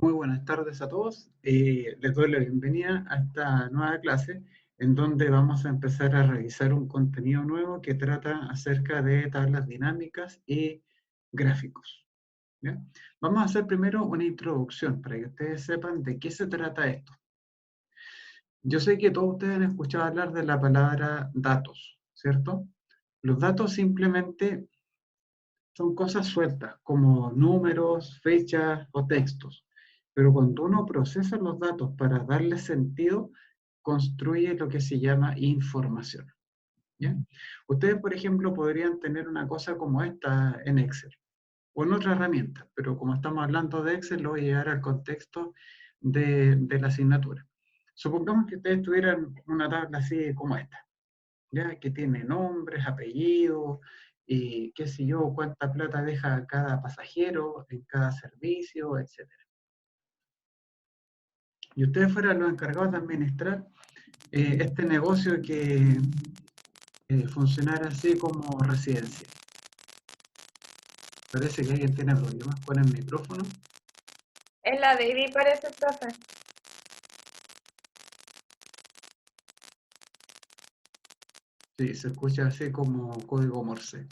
Muy buenas tardes a todos. Les doy la bienvenida a esta nueva clase en donde vamos a empezar a revisar un contenido nuevo que trata acerca de tablas dinámicas y gráficos. ¿Ya? Vamos a hacer primero una introducción para que ustedes sepan de qué se trata esto. Yo sé que todos ustedes han escuchado hablar de la palabra datos, ¿cierto? Los datos simplemente son cosas sueltas, como números, fechas o textos. Pero cuando uno procesa los datos para darle sentido, construye lo que se llama información. ¿Ya? Ustedes, por ejemplo, podrían tener una cosa como esta en Excel o en otra herramienta, pero como estamos hablando de Excel, lo voy a llevar al contexto de la asignatura. Supongamos que ustedes tuvieran una tabla así como esta, ¿ya? Que tiene nombres, apellidos, y qué sé yo, cuánta plata deja cada pasajero en cada servicio, etcétera. Y ustedes fueran los encargados de administrar este negocio que funcionara así como residencia. Parece que alguien tiene problemas con el micrófono. En la Baby parece, profe. Sí, se escucha así como código Morse.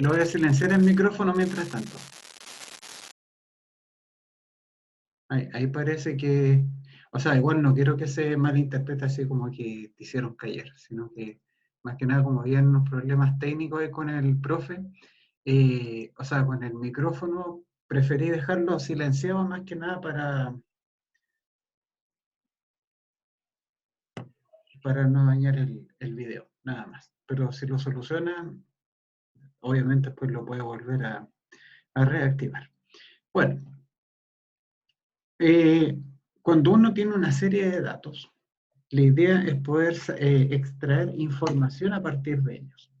Lo voy a silenciar el micrófono mientras tanto. Ahí parece que, o sea, igual no quiero que se malinterprete así como que te hicieron callar, sino que más que nada como había unos problemas técnicos ahí con el profe, o sea, con el micrófono, preferí dejarlo silenciado más que nada para no dañar el video, nada más. Pero si lo soluciona, obviamente pues lo puede volver a reactivar. Bueno, cuando uno tiene una serie de datos, la idea es poder extraer información a partir de ellos,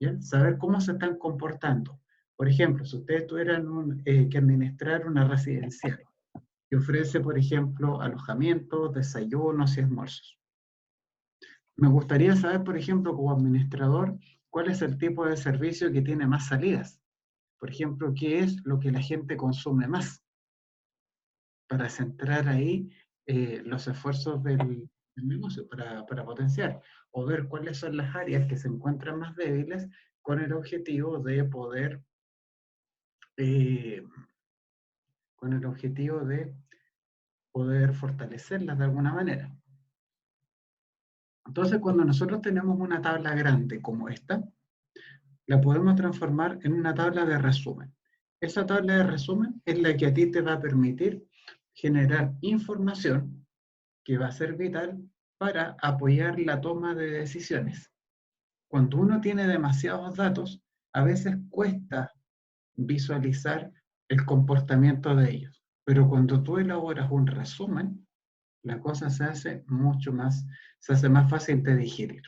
¿ya? Saber cómo se están comportando. Por ejemplo, si ustedes tuvieran que administrar una residencial que ofrece, por ejemplo, alojamientos, desayunos y almuerzos. Me gustaría saber, por ejemplo, como administrador, cuál es el tipo de servicio que tiene más salidas. Por ejemplo, qué es lo que la gente consume más para centrar ahí los esfuerzos del negocio, para potenciar, o ver cuáles son las áreas que se encuentran más débiles con el objetivo de poder, eh, con el objetivo de poder fortalecerlas de alguna manera. Entonces, cuando nosotros tenemos una tabla grande como esta, la podemos transformar en una tabla de resumen. Esa tabla de resumen es la que a ti te va a permitir generar información que va a ser vital para apoyar la toma de decisiones. Cuando uno tiene demasiados datos, a veces cuesta visualizar el comportamiento de ellos, pero cuando tú elaboras un resumen, la cosa se hace se hace más fácil de digerir.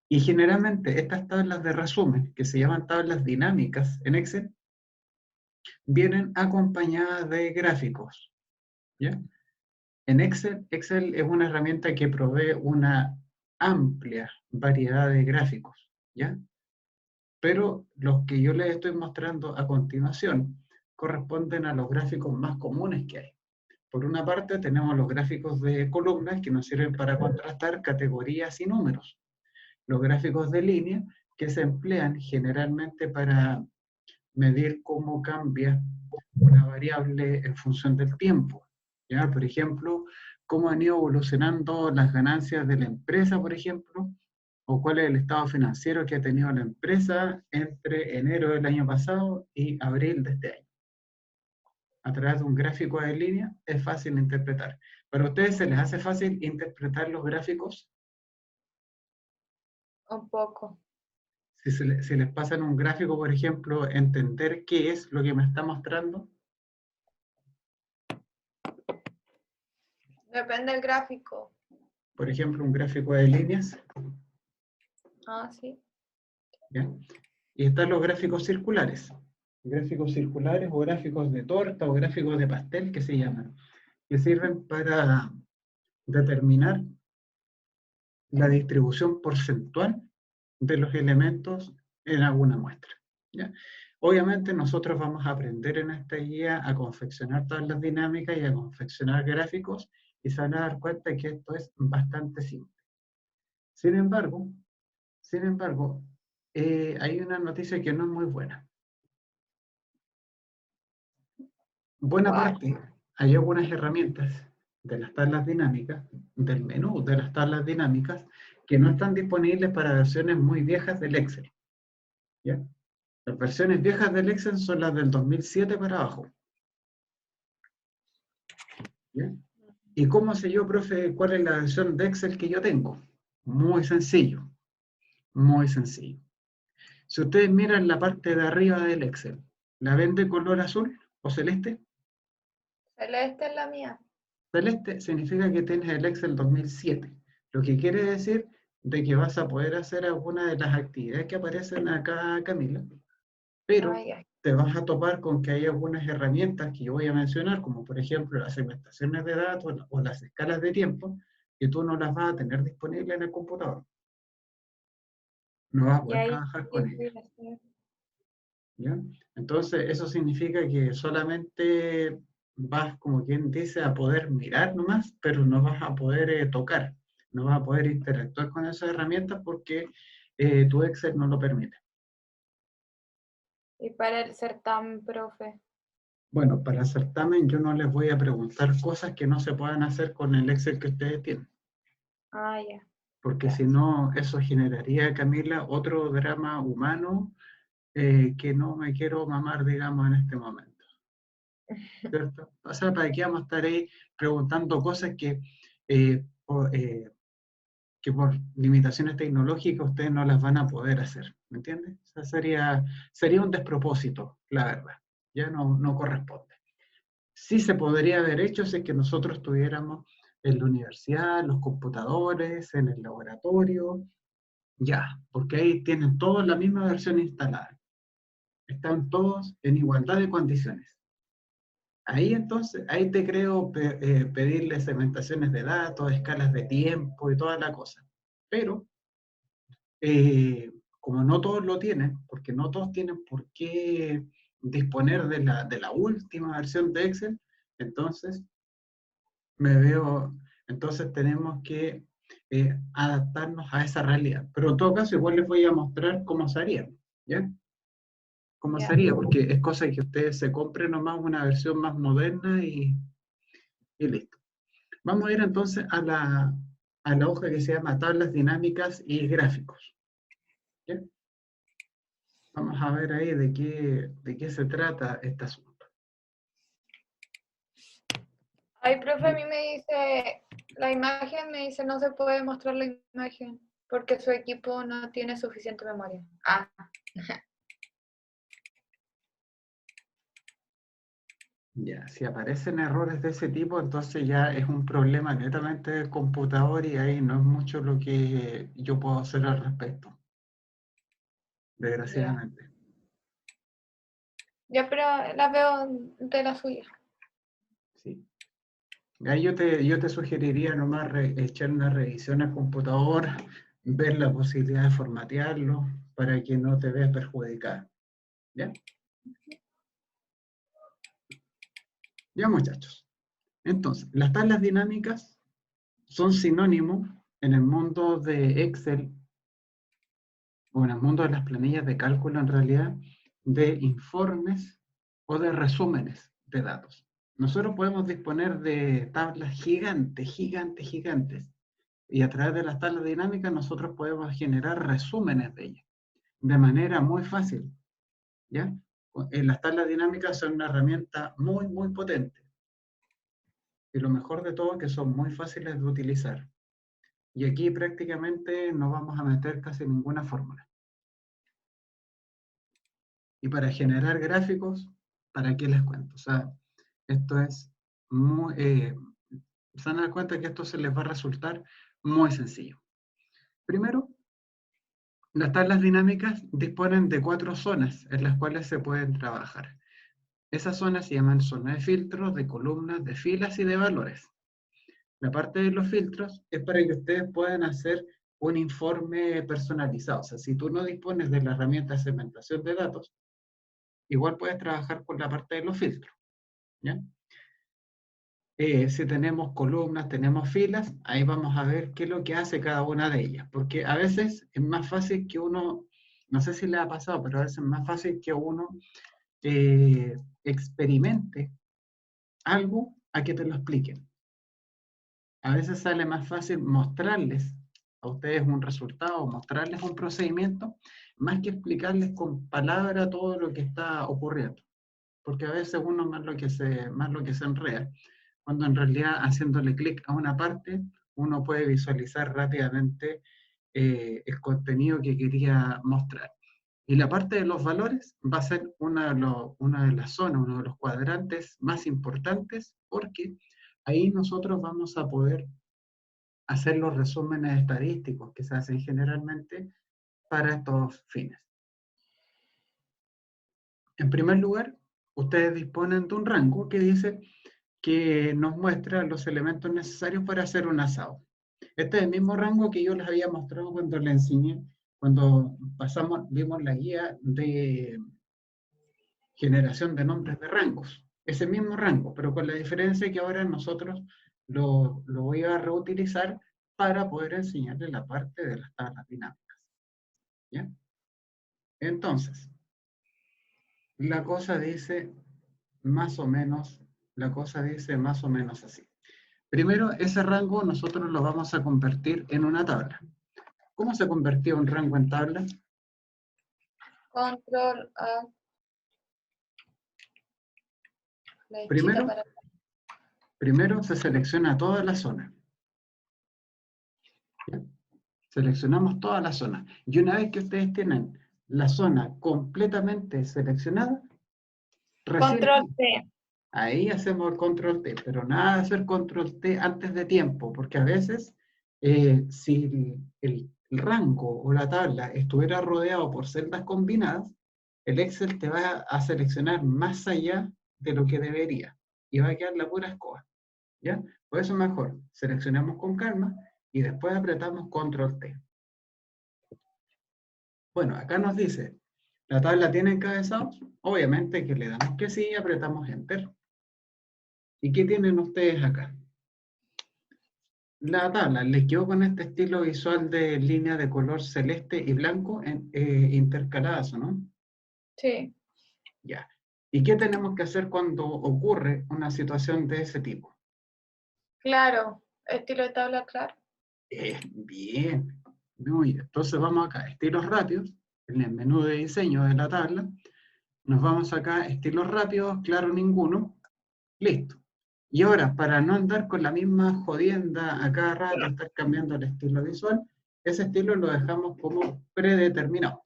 Y generalmente estas tablas de resumen, que se llaman tablas dinámicas en Excel, vienen acompañadas de gráficos, ¿ya? En Excel es una herramienta que provee una amplia variedad de gráficos, ¿ya? Pero los que yo les estoy mostrando a continuación corresponden a los gráficos más comunes que hay. Por una parte tenemos los gráficos de columnas que nos sirven para contrastar categorías y números. Los gráficos de línea que se emplean generalmente para medir cómo cambia una variable en función del tiempo. ¿Ya? Por ejemplo, cómo han ido evolucionando las ganancias de la empresa, por ejemplo, o cuál es el estado financiero que ha tenido la empresa entre enero del año pasado y abril de este año. A través de un gráfico de línea es fácil de interpretar. ¿Para ustedes se les hace fácil interpretar los gráficos? Un poco. Si les pasan un gráfico, por ejemplo, entender qué es lo que me está mostrando. Depende del gráfico. Por ejemplo, un gráfico de líneas. Ah, sí. ¿Ya? Y están los gráficos circulares. Gráficos circulares o gráficos de torta o gráficos de pastel que se llaman, que sirven para determinar la distribución porcentual de los elementos en alguna muestra. ¿Ya? Obviamente nosotros vamos a aprender en esta guía a confeccionar tablas dinámicas y a confeccionar gráficos y se van a dar cuenta que esto es bastante simple. Sin embargo, sin embargo, hay una noticia que no es muy buena. Buena ¿Cuál? parte, hay algunas herramientas de las tablas dinámicas, del menú de las tablas dinámicas, que no están disponibles para versiones muy viejas del Excel. ¿Ya? Las versiones viejas del Excel son las del 2007 para abajo. ¿Ya? ¿Y cómo sé yo, profe, cuál es la versión de Excel que yo tengo? Muy sencillo, muy sencillo. Si ustedes miran la parte de arriba del Excel, ¿la ven de color azul o celeste? Celeste es la mía. Celeste significa que tienes el Excel 2007, lo que quiere decir de que vas a poder hacer alguna de las actividades que aparecen acá, Camila, Ah, pero ya. te vas a topar con que hay algunas herramientas que yo voy a mencionar, como por ejemplo las segmentaciones de datos o las escalas de tiempo, que tú no las vas a tener disponibles en el computador. No vas a Y poder ahí, trabajar ¿qué con ellas. voy a hacer? ¿Ya? Entonces, eso significa que solamente vas, como quien dice, a poder mirar nomás, pero no vas a poder tocar, no vas a poder interactuar con esas herramientas porque tu Excel no lo permite. Y para el certamen, profe. Bueno, para el certamen yo no les voy a preguntar cosas que no se puedan hacer con el Excel que ustedes tienen, Ah, ya. porque si Gracias. no, eso generaría, Camila, otro drama humano que no me quiero mamar, digamos, en este momento. ¿Cierto? O sea, ¿para qué vamos a estar ahí preguntando cosas que por limitaciones tecnológicas ustedes no las van a poder hacer? ¿Me entiendes? O sea, sería un despropósito, la verdad. Ya no corresponde. Sí se podría haber hecho si es que nosotros tuviéramos en la universidad, los computadores, en el laboratorio, ya, porque ahí tienen todos la misma versión instalada. Están todos en igualdad de condiciones. Ahí entonces, ahí te creo pedirle segmentaciones de datos, escalas de tiempo y toda la cosa. Pero, como no todos lo tienen, porque no todos tienen por qué disponer de la última versión de Excel, entonces entonces tenemos que adaptarnos a esa realidad. Pero en todo caso, igual les voy a mostrar cómo se haría, ¿ya? Cómo Ya. sería, porque es cosa que ustedes se compren nomás una versión más moderna y listo. Vamos a ir entonces a la hoja que se llama tablas dinámicas y gráficos. ¿Ya? Vamos a ver ahí de qué se trata este asunto. Ay, profe, a mí me dice, la imagen me dice no se puede mostrar la imagen porque su equipo no tiene suficiente memoria. Ah, Ya, si aparecen errores de ese tipo, entonces ya es un problema netamente del computador y ahí no es mucho lo que yo puedo hacer al respecto, ya. desgraciadamente. Ya, pero la veo de la suya. Sí. Ahí yo te sugeriría nomás echar una revisión al computador, ver la posibilidad de formatearlo para que no te veas perjudicado. ¿Ya? Ya, muchachos. Entonces, las tablas dinámicas son sinónimos en el mundo de Excel o en el mundo de las planillas de cálculo en realidad de informes o de resúmenes de datos. Nosotros podemos disponer de tablas gigantes, gigantes, gigantes. Y a través de las tablas dinámicas nosotros podemos generar resúmenes de ellas de manera muy fácil. ¿Ya? Las tablas dinámicas son una herramienta muy, muy potente. Y lo mejor de todo es que son muy fáciles de utilizar. Y aquí prácticamente no vamos a meter casi ninguna fórmula. Y para generar gráficos, ¿para qué les cuento? O sea, esto es muy... se van a dar cuenta que esto se les va a resultar muy sencillo. Primero, las tablas dinámicas disponen de 4 zonas en las cuales se pueden trabajar. Esas zonas se llaman zonas de filtros, de columnas, de filas y de valores. La parte de los filtros es para que ustedes puedan hacer un informe personalizado. O sea, si tú no dispones de la herramienta de segmentación de datos, igual puedes trabajar con la parte de los filtros, ¿ya? Si tenemos columnas, tenemos filas, ahí vamos a ver qué es lo que hace cada una de ellas. Porque a veces es más fácil que uno, no sé si le ha pasado, pero a veces es más fácil que uno experimente algo a que te lo expliquen. A veces sale más fácil mostrarles a ustedes un resultado, mostrarles un procedimiento, más que explicarles con palabras todo lo que está ocurriendo. Porque a veces uno más lo que se enreda, cuando en realidad haciéndole clic a una parte, uno puede visualizar rápidamente el contenido que quería mostrar. Y la parte de los valores va a ser una de las zonas, uno de los cuadrantes más importantes, porque ahí nosotros vamos a poder hacer los resúmenes estadísticos que se hacen generalmente para estos fines. En primer lugar, ustedes disponen de un rango que dice que nos muestra los elementos necesarios para hacer un asado. Este es el mismo rango que yo les había mostrado cuando les enseñé, cuando vimos la guía de generación de nombres de rangos. Ese mismo rango, pero con la diferencia que ahora nosotros lo voy a reutilizar para poder enseñarles la parte de las tablas dinámicas. ¿Ya? Entonces, la cosa dice más o menos, así. Primero, ese rango nosotros lo vamos a convertir en una tabla. ¿Cómo se convirtió un rango en tabla? Control A. Primero, primero se selecciona toda la zona. ¿Ya? Seleccionamos toda la zona. Y una vez que ustedes tienen la zona completamente seleccionada, Control T. ahí hacemos el control T, pero nada de hacer control T antes de tiempo, porque a veces si el rango o la tabla estuviera rodeado por celdas combinadas, el Excel te va a seleccionar más allá de lo que debería y va a quedar la pura escoba. ¿Ya? Por eso es mejor, seleccionamos con calma y después apretamos control T. Bueno, acá nos dice, ¿la tabla tiene encabezados? Obviamente que le damos que sí y apretamos Enter. ¿Y qué tienen ustedes acá? La tabla les quedó con este estilo visual de línea de color celeste y blanco intercaladas, ¿no? Sí. Ya. ¿Y qué tenemos que hacer cuando ocurre una situación de ese tipo? Claro. Estilo de tabla claro. Bien. Muy bien. Entonces vamos acá, estilos rápidos, en el menú de diseño de la tabla. Nos vamos acá, estilos rápidos, claro ninguno. Listo. Y ahora, para no andar con la misma jodienda a cada rato, estar cambiando el estilo visual, ese estilo lo dejamos como predeterminado.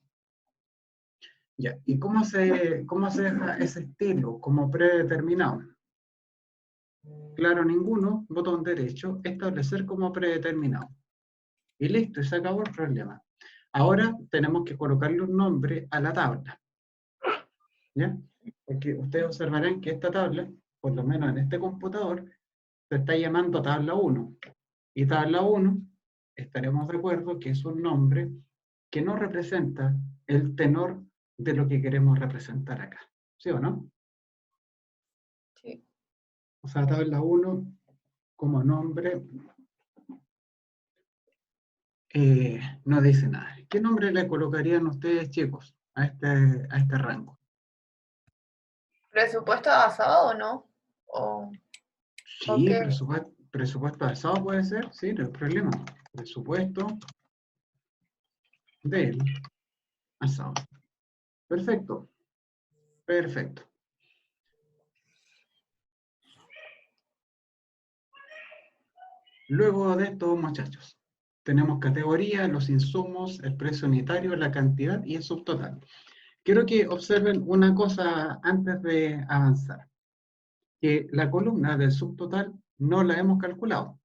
Ya, ¿y cómo se deja ese estilo como predeterminado? Claro, ninguno, botón derecho, establecer como predeterminado. Y listo, y se acabó el problema. Ahora tenemos que colocarle un nombre a la tabla. ¿Ya? Porque ustedes observarán que esta tabla, por lo menos en este computador, se está llamando tabla 1. Y tabla 1, estaremos de acuerdo que es un nombre que no representa el tenor de lo que queremos representar acá. ¿Sí o no? Sí. O sea, tabla 1 como nombre no dice nada. ¿Qué nombre le colocarían ustedes, chicos, a este rango? ¿Presupuesto avanzado o no? ¿O Sí, qué? presupuesto basado puede ser, sí, no hay problema. Presupuesto del asado. Perfecto, perfecto. Luego de esto, muchachos, tenemos categoría, los insumos, el precio unitario, la cantidad y el subtotal. Quiero que observen una cosa antes de avanzar, que la columna del subtotal no la hemos calculado.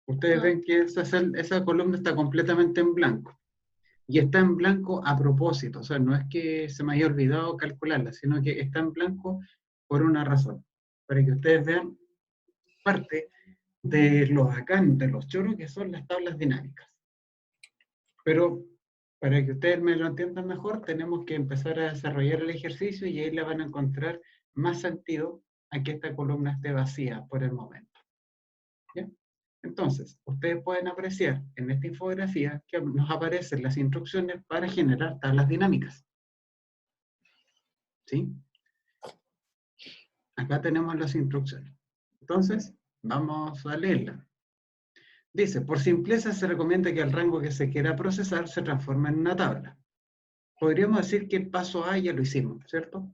Ustedes No. ven que esa columna está completamente en blanco. Y está en blanco a propósito, o sea, no es que se me haya olvidado calcularla, sino que está en blanco por una razón, para que ustedes vean parte de los bacán, de los choros que son las tablas dinámicas. Pero para que ustedes me lo entiendan mejor, tenemos que empezar a desarrollar el ejercicio y ahí le van a encontrar más sentido a que esta columna esté vacía por el momento. ¿Ya? Entonces, ustedes pueden apreciar en esta infografía que nos aparecen las instrucciones para generar tablas dinámicas. ¿Sí? Acá tenemos las instrucciones. Entonces, vamos a leerla. Dice, por simpleza se recomienda que el rango que se quiera procesar se transforme en una tabla. Podríamos decir que el paso A ya lo hicimos, ¿cierto?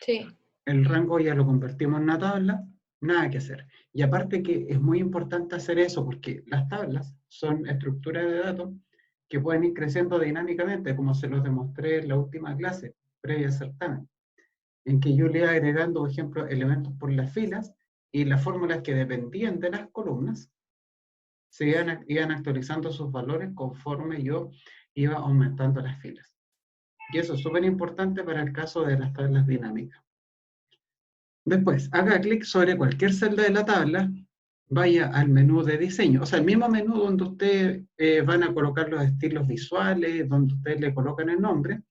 Sí. El rango ya lo convertimos en una tabla, nada que hacer. Y aparte que es muy importante hacer eso porque las tablas son estructuras de datos que pueden ir creciendo dinámicamente, como se los demostré en la última clase, previa al certamen, en que yo le iba agregando, por ejemplo, elementos por las filas y las fórmulas que dependían de las columnas se iban actualizando sus valores conforme yo iba aumentando las filas. Y eso es súper importante para el caso de las tablas dinámicas. Después, haga clic sobre cualquier celda de la tabla, vaya al menú de diseño, o sea, el mismo menú donde ustedes van a colocar los estilos visuales, donde ustedes le colocan el nombre,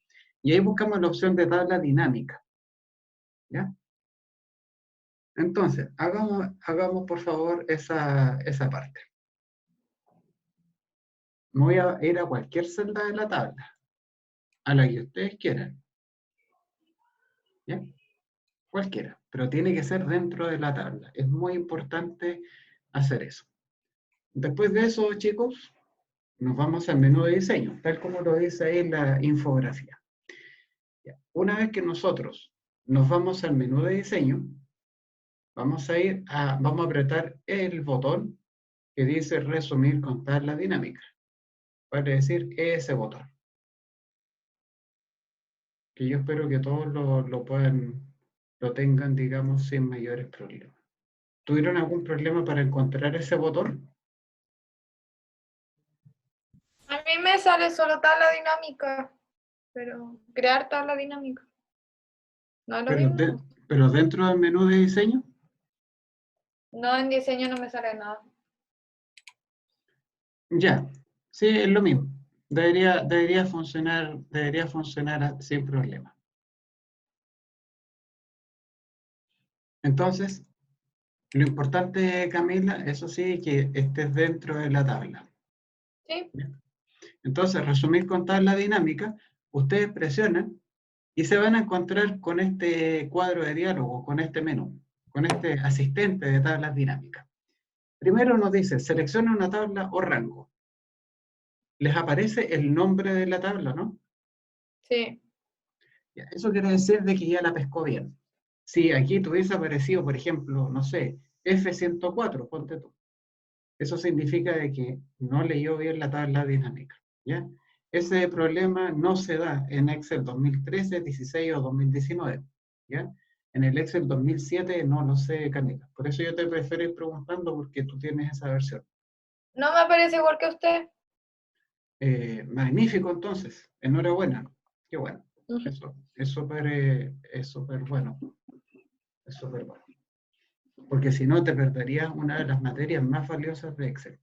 y ahí buscamos la opción de tabla dinámica. ¿Ya? Entonces, hagamos por favor esa parte. Me voy a ir a cualquier celda de la tabla, a la que ustedes quieran. ¿Ya? Cualquiera, pero tiene que ser dentro de la tabla. Es muy importante hacer eso. Después de eso, chicos, nos vamos al menú de diseño, tal como lo dice ahí en la infografía. Una vez que nosotros nos vamos al menú de diseño, vamos a apretar el botón que dice resumir con tabla dinámica. Vale decir ese botón. Que yo espero que todos lo tengan, digamos, sin mayores problemas. ¿Tuvieron algún problema para encontrar ese botón? A mí me sale solo tabla dinámica, pero crear tabla dinámica. No es lo mismo. Pero dentro del menú de diseño. No, en diseño no me sale nada. Ya, sí, es lo mismo. Debería funcionar sin problema. Entonces, lo importante, Camila, eso sí, que estés dentro de la tabla. Sí. Entonces, resumir con tabla dinámica, ustedes presionan y se van a encontrar con este cuadro de diálogo, con este menú, con este asistente de tablas dinámicas. Primero nos dice, selecciona una tabla o rango. Les aparece el nombre de la tabla, ¿no? Sí. Eso quiere decir de que ya la pescó bien. Si aquí tuviese aparecido, por ejemplo, no sé, F104, ponte tú. Eso significa de que no leyó bien la tabla dinámica, ¿ya? Ese problema no se da en Excel 2013, 16 o 2019, ¿ya? En el Excel 2007 no lo sé, Camila. Por eso yo te prefiero ir preguntando porque tú tienes esa versión. No me parece igual que usted. Magnífico, entonces. Enhorabuena. Qué bueno. Uh-huh. Eso es súper bueno. Es súper bueno. Porque si no te perderías una de las materias más valiosas de Excel.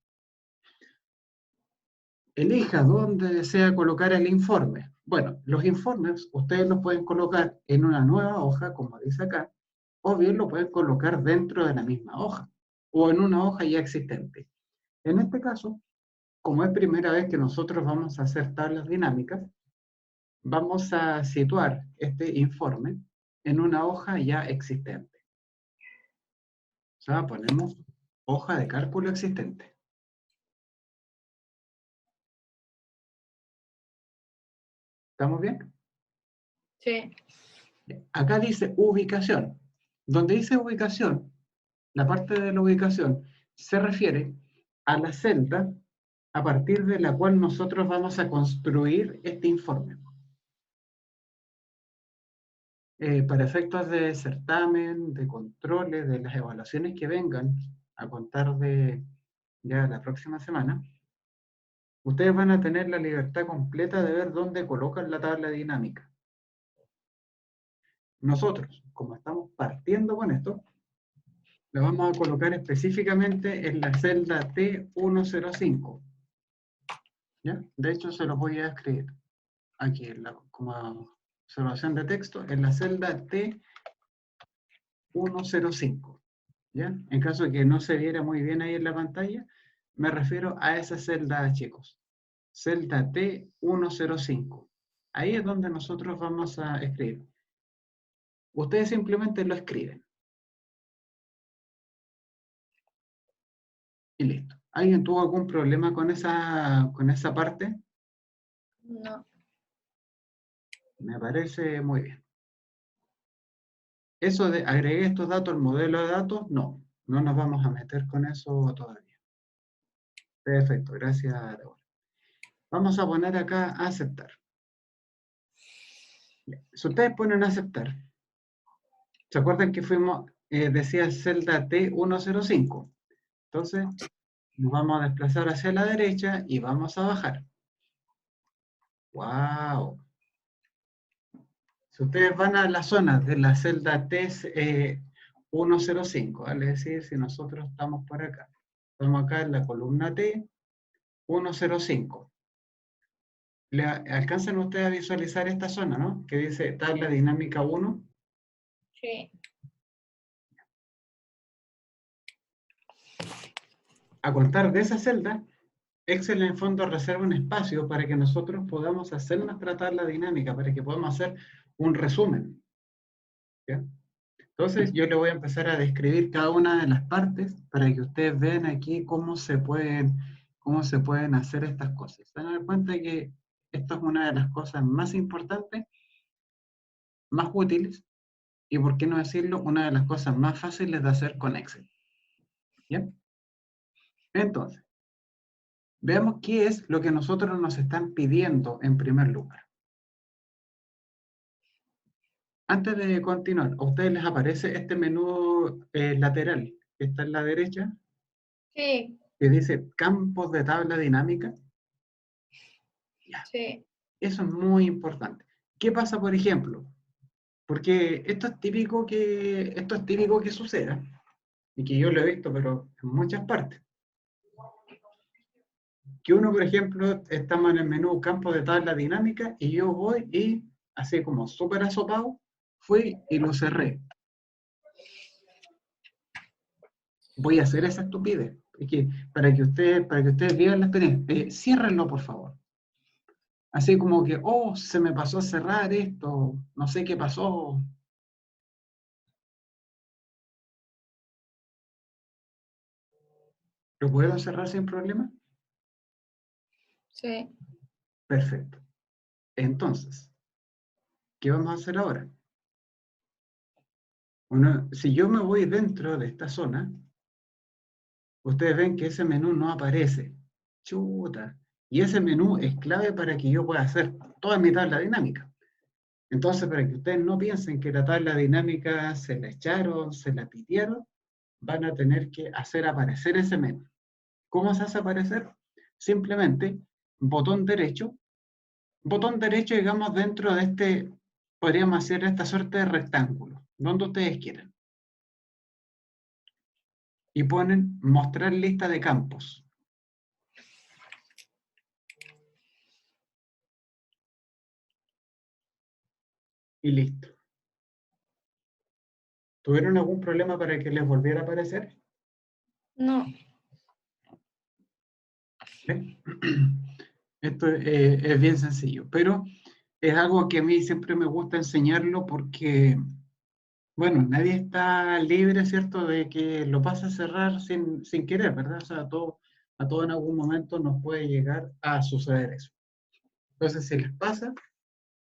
Elija dónde desea colocar el informe. Bueno, los informes ustedes los pueden colocar en una nueva hoja, como dice acá, o bien lo pueden colocar dentro de la misma hoja, o en una hoja ya existente. En este caso, como es primera vez que nosotros vamos a hacer tablas dinámicas, vamos a situar este informe en una hoja ya existente. O sea, ponemos hoja de cálculo existente. ¿Estamos bien? Sí. Acá dice ubicación. Donde dice ubicación, la parte de la ubicación se refiere a la celda a partir de la cual nosotros vamos a construir este informe. Para efectos de certamen, de controles, de las evaluaciones que vengan a contar de ya la próxima semana, ustedes van a tener la libertad completa de ver dónde colocan la tabla dinámica. Nosotros, como estamos partiendo con esto, la vamos a colocar específicamente en la celda T105. ¿Ya? De hecho, se lo voy a escribir aquí como observación de texto en la celda T105. ¿Ya? En caso de que no se viera muy bien ahí en la pantalla, me refiero a esa celda, chicos. Celda T105. Ahí es donde nosotros vamos a escribir. Ustedes simplemente lo escriben. Y listo. ¿Alguien tuvo algún problema con esa parte? No. Me parece muy bien. Eso de agregué estos datos al modelo de datos, no nos vamos a meter con eso todavía. Perfecto, gracias, Laura. Vamos a poner acá aceptar. Si ustedes ponen aceptar, ¿se acuerdan que decía celda T105? Entonces, nos vamos a desplazar hacia la derecha y vamos a bajar. ¡Wow! Si ustedes van a la zona de la celda T105, ¿vale? Es decir, si nosotros estamos por acá, estamos acá en la columna T105. ¿Alcanzan ustedes a visualizar esta zona, no? Que dice tabla dinámica 1. Sí. A contar de esa celda, Excel en el fondo reserva un espacio para que nosotros podamos hacer nuestra tabla dinámica, para que podamos hacer un resumen. ¿Ya? Entonces yo le voy a empezar a describir cada una de las partes para que ustedes vean aquí cómo se pueden hacer estas cosas. Se dan cuenta que esto es una de las cosas más importantes, más útiles, y por qué no decirlo, una de las cosas más fáciles de hacer con Excel. ¿Ya? Entonces, veamos qué es lo que nosotros nos están pidiendo en primer lugar. Antes de continuar, ¿a ustedes les aparece este menú lateral que está en la derecha? Sí. Que dice campos de tabla dinámica. Ya. Sí. Eso es muy importante. ¿Qué pasa, por ejemplo? Porque esto es típico que suceda, y que yo lo he visto, pero en muchas partes. Que uno, por ejemplo, estamos en el menú campo de tabla dinámica y yo voy y, así como súper asopado, fui y lo cerré. Voy a hacer esa estupidez. Es que para que ustedes vean la experiencia, ciérrenlo, por favor. Así como que, oh, se me pasó a cerrar esto, no sé qué pasó. ¿Lo puedo cerrar sin problema? Sí. Perfecto. Entonces, ¿qué vamos a hacer ahora? Bueno, si yo me voy dentro de esta zona, ustedes ven que ese menú no aparece. Chuta. Y ese menú es clave para que yo pueda hacer toda mi tabla dinámica. Entonces, para que ustedes no piensen que la tabla dinámica se la echaron, se la pidieron, van a tener que hacer aparecer ese menú. ¿Cómo se hace aparecer? Simplemente botón derecho, digamos, dentro de podríamos hacer esta suerte de rectángulo, donde ustedes quieran. Y ponen mostrar lista de campos. Y listo. ¿Tuvieron algún problema para que les volviera a aparecer? No. ¿Ven? Esto es bien sencillo, pero es algo que a mí siempre me gusta enseñarlo porque, bueno, nadie está libre, ¿cierto?, de que lo pase a cerrar sin querer, ¿verdad? O sea, a todo en algún momento nos puede llegar a suceder eso. Entonces, si les pasa,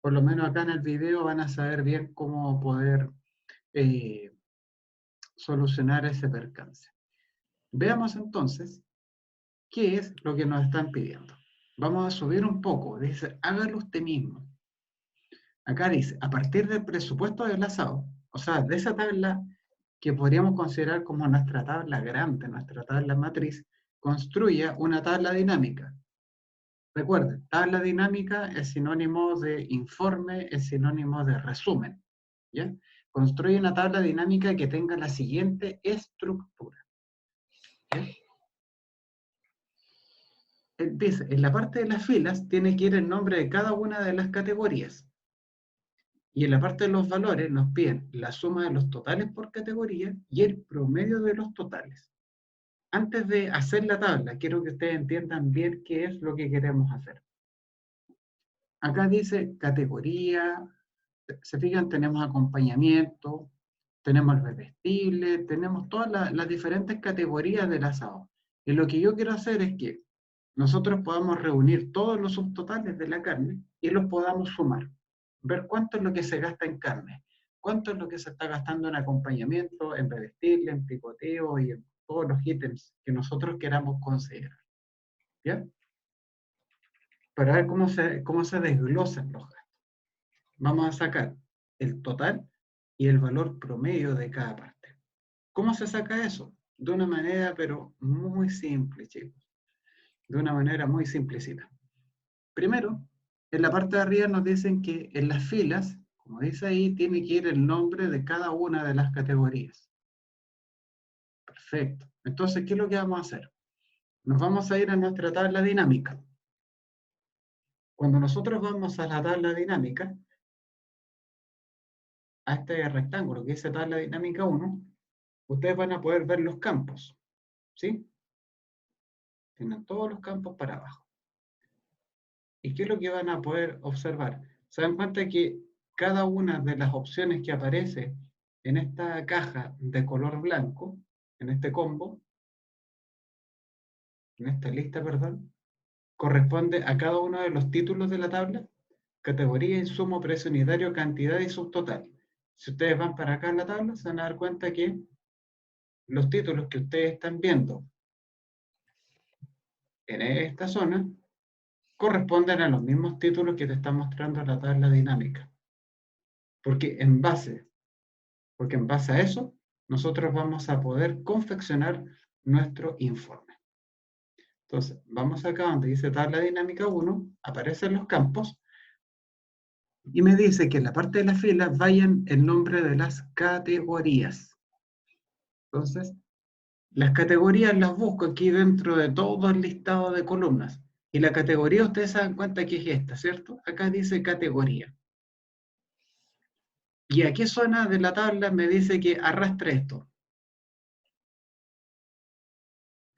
por lo menos acá en el video van a saber bien cómo poder eh, solucionar ese percance. Veamos entonces qué es lo que nos están pidiendo. Vamos a subir un poco, dice, hágalo usted mismo. Acá dice, a partir del presupuesto desglosado, o sea, de esa tabla que podríamos considerar como nuestra tabla grande, nuestra tabla matriz, construya una tabla dinámica. Recuerden, tabla dinámica es sinónimo de informe, es sinónimo de resumen. ¿Ya? Construye una tabla dinámica que tenga la siguiente estructura. ¿Ya? dice, en la parte de las filas tiene que ir el nombre de cada una de las categorías. Y en la parte de los valores nos piden la suma de los totales por categoría y el promedio de los totales. Antes de hacer la tabla, quiero que ustedes entiendan bien qué es lo que queremos hacer. Acá dice categoría, se fijan, tenemos acompañamiento, tenemos el bebestible, tenemos todas las diferentes categorías del asado. Y lo que yo quiero hacer es que nosotros podamos reunir todos los subtotales de la carne y los podamos sumar. Ver cuánto es lo que se gasta en carne, cuánto es lo que se está gastando en acompañamiento, en bebestible, en picoteo y en todos los ítems que nosotros queramos considerar. ¿Ya? Para ver cómo se desglosan los gastos. Vamos a sacar el total y el valor promedio de cada parte. ¿Cómo se saca eso? De una manera, pero muy simple, chicos. De una manera muy simplecita. Primero, en la parte de arriba nos dicen que en las filas, como dice ahí, tiene que ir el nombre de cada una de las categorías. Perfecto. Entonces, ¿qué es lo que vamos a hacer? Nos vamos a ir a nuestra tabla dinámica. Cuando nosotros vamos a la tabla dinámica, a este rectángulo que dice tabla dinámica 1, ustedes van a poder ver los campos, ¿sí? Tienen todos los campos para abajo. ¿Y qué es lo que van a poder observar? Se dan cuenta que cada una de las opciones que aparece en esta caja de color blanco, en este combo, en esta lista, perdón, corresponde a cada uno de los títulos de la tabla, categoría, insumo, precio unitario, cantidad y subtotal. Si ustedes van para acá en la tabla, se van a dar cuenta que los títulos que ustedes están viendo en esta zona corresponden a los mismos títulos que te está mostrando la tabla dinámica. Porque en base a eso, nosotros vamos a poder confeccionar nuestro informe. Entonces, vamos acá donde dice tabla dinámica 1, aparecen los campos, y me dice que en la parte de las filas vayan el nombre de las categorías. Entonces, las categorías las busco aquí dentro de todo el listado de columnas. Y la categoría, ustedes se dan cuenta que es esta, ¿cierto? Acá dice categoría. ¿Y a qué zona de la tabla me dice que arrastre esto?